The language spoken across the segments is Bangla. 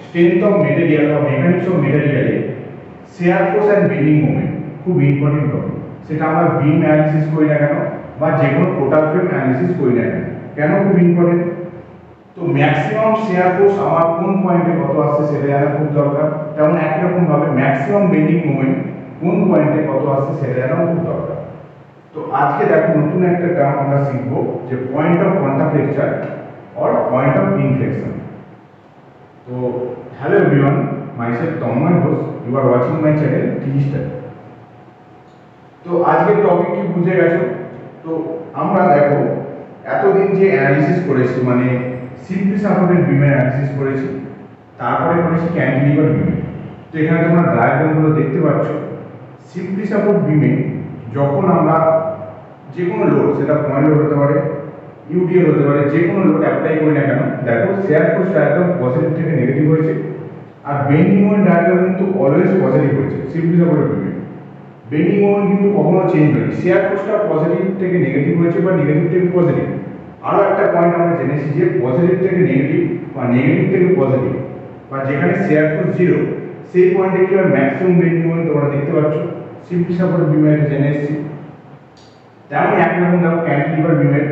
স্ট্রেংথ অফ মেটেরিয়াল বা মেকানিক্স অফ মেটেরিয়ালে shear force and bending moment খুব ইম্পর্টেন্ট টপিক। সেটা আমরা বিম অ্যানালিসিস করি না কেন বা যে কোনো টোটাল ফ্রেম অ্যানালিসিস করি না কেন, কেন খুব ইম্পর্টেন্ট? তো ম্যাক্সিমাম শেয়ার ফোর্স আমার কোন পয়েন্টে কত আসছে সেটা জানা খুব দরকার। তেমন একই রকম ভাবে ম্যাক্সিমাম বেন্ডিং মোমেন্ট কোন পয়েন্টে কত আসছে সেটা জানাও খুব দরকার। তো আজকে দেখো নতুন একটা টার্ম আমরা শিখবো যে point of contraflexure or point of inflection. তো hello everyone, myself Tanmoy Ghosh, you are watching my channel TG study. তো আজকের টপিক কি বুঝে গেছো? তো আমরা দেখো এতদিন যে অ্যানালিসিস করেছি, মানে সিম্পলি সাপোর্টেড বিমের অ্যানালিসিস করেছি, তারপরে করেছি ক্যান্টিলিভার বিমে। তো এখানে তোমরা ডায়াগ্রামগুলো দেখতে পাচ্ছ। সিম্পলি সাপোর্ট বিমে যখন আমরা যে কোনো লোড, সেটা পয়েন্ট লোড হতে পারে, ইউডিএল হতে পারে, যে কোনো লোড অ্যাপ্লাই করি না কেন, দেখো শেয়ার ফোর্স ডায়াগ্রাম পজিটিভ থেকে নেগেটিভ হয়েছে, আর বেন্ডিং মোমেন্ট ডায়াগ্রাম কিন্তু অলওয়েজ পজিটিভ হয়েছে। সিম্পলি সাপোর্টেড বিমে বেন্ডিং মোমেন্ট কিন্তু কখনো চেঞ্জ হয়নি। শেয়ার ফোর্সটা পজিটিভ থেকে নেগেটিভ হয়েছে বা নেগেটিভ থেকে পজিটিভ। আরও একটা পয়েন্ট আমরা জেনেছি যে পজিটিভ থেকে নেগেটিভ বা নেগেটিভ থেকে পজিটিভ বা যেখানে শেয়ার ফোর্স জিরো, সেই পয়েন্টে কি হয় ম্যাক্সিমাম বেন্ডিং মোমেন্ট তোমরা দেখতে পাচ্ছ। সিম্পলি সাপোর্টেড বিমে এটা জেনে এসেছি। তেমন একরকম দেখো ক্যান্টিলিভার বিমের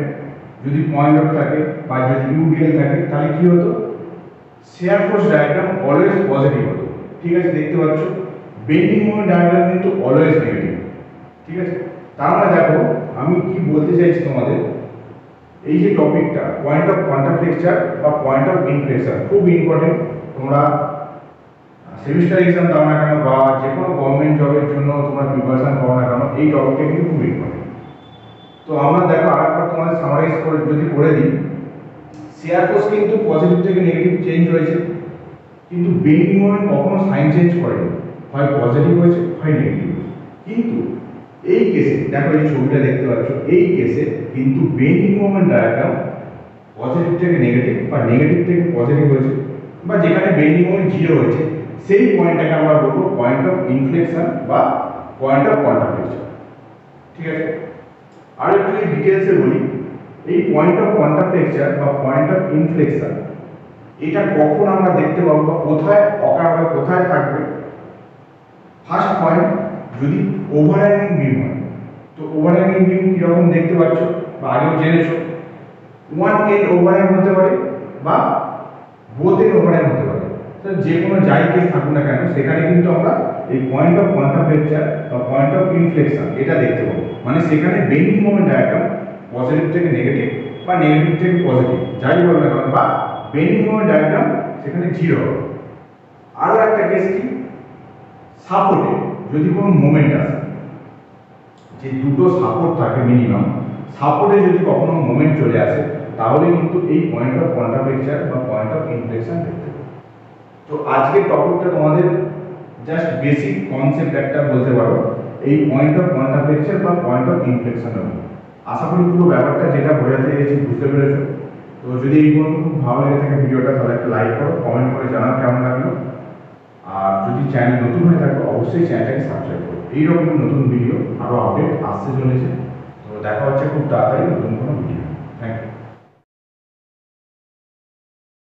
যদি পয়েন্ট লোড থাকে বা যদি ইউডিএল থাকে, তাহলে কি হতো? Share force diagram always positive হতো। ঠিক আছে, দেখতে পাচ্ছ বেন্ডিং মোমেন্ট ডায়াগ্রাম কিন্তু অলওয়েজ নেগেটিভ। ঠিক আছে, তার মানে দেখো আমি কি বলতে চাইছি তোমাদের, এই যে টপিকটা পয়েন্ট অফ কন্ট্রাফ্লেকচার বা পয়েন্ট অফ ইনফ্লেকশন খুব ইম্পর্টেন্ট। তোমরা সেমিস্টার এক্সাম দাও না কেন বা যে কোনো গভর্নমেন্ট জবের জন্য তোমরা প্রিপারেশন করো না কেন, এই টপিকটা কিন্তু খুব ইম্পর্টেন্ট। তো আমরা দেখো আরেকবার তোমাদের সামারাইজ করে যদি করে দিই, শেয়ার ফোর্স কিন্তু পজিটিভ থেকে নেগেটিভ চেঞ্জ হয়েছে, কিন্তু বেন্ডিং মোমেন্ট কখনো সাইন চেঞ্জ করেনি, হয় পজিটিভ হয়েছে হয় নেগেটিভ হয়েছে। কিন্তু এই কেসে দেখো, এই ছবিটা দেখতে পাচ্ছ, এই কেসে কিন্তু বেন্ডিং মোমেন্ট ডায়াগ্রাম পজিটিভ থেকে নেগেটিভ বা নেগেটিভ থেকে পজিটিভ হয়েছে, বা যেখানে বেন্ডিং মোমেন্ট জিরো হয়েছে সেই পয়েন্টটাকে আমরা বলবো পয়েন্ট অফ ইনফ্লেকশন বা পয়েন্ট অফ কন্ট্রাফ্লেকচার। ঠিক আছে, আর একটু ডিটেলসে বলি, এই পয়েন্ট অফ কন্ট্রাফ্লেকচার বা পয়েন্ট অফ ইনফ্লেকশন এটা কখন আমরা দেখতে পাবো বা কোথায় অকার হবে, কোথায় থাকবে? ফার্স্ট পয়েন্ট, যদি ওভারহ্যাঙ্গিং বিম হয়। তো ওভারহ্যাঙ্গিং বিম কিরকম দেখতে পাচ্ছ বা আগেও জেনেছো, ওয়ান এন্ড ওভারহ্যাং হতে পারে বা বোথ এন্ড ওভারহ্যাং হতে পারে। যে কোনো যাই কেস থাকুক না কেন, সেখানে কিন্তু আমরা এই পয়েন্ট অফ কন্ট্রাফ্লেকচার বা পয়েন্ট অফ ইনফ্লেকশন এটা দেখতে পাবো। মানে সেখানে বেন্ডিং মোমেন্ট ডায়াগ্রাম পজিটিভ থেকে নেগেটিভ বা নেগেটিভ থেকে পজিটিভ যাই বলবে না, বা বেন্ডিং মোমেন্ট ডায়াগ্রাম সেখানে জিরো হবে। আরও একটা কেস কি, সাপোর্টে যদি কোনো মোমেন্ট আসে, যে দুটো সাপোর্ট থাকে মিনিমাম, সাপোর্টে যদি কখনো মোমেন্ট চলে আসে, তাহলে কিন্তু এই পয়েন্ট অফ কন্ট্রাফ্লেকচার বা পয়েন্ট অফ ইনফ্লেকশন দেখতে পাবো। তো আজকের টপিকটা তোমাদের জাস্ট বেসিক কনসেপ্ট একটা বলতে পারো, এই পয়েন্ট অফ কন্ট্রাফ্লেকচার বা পয়েন্ট অফ ইনফ্লেকশন হবে। আশা করি পুরো ব্যাপারটা যেটা বোঝাতে গেছি বুঝতে পেরেছো। তো যদি এই পর্যন্ত খুব ভালো লেগে থাকে ভিডিওটা, তাহলে একটা লাইক করো, কমেন্ট করে জানাও কেমন লাগলো। আর যদি চ্যানেল নতুন হয়ে থাকো, অবশ্যই চ্যানেলটাকে সাবস্ক্রাইব করো। এইরকম নতুন ভিডিও আরও আপডেট আসতে চলেছে। তো দেখা হচ্ছে খুব তাড়াতাড়ি নতুন কোনো ভিডিও।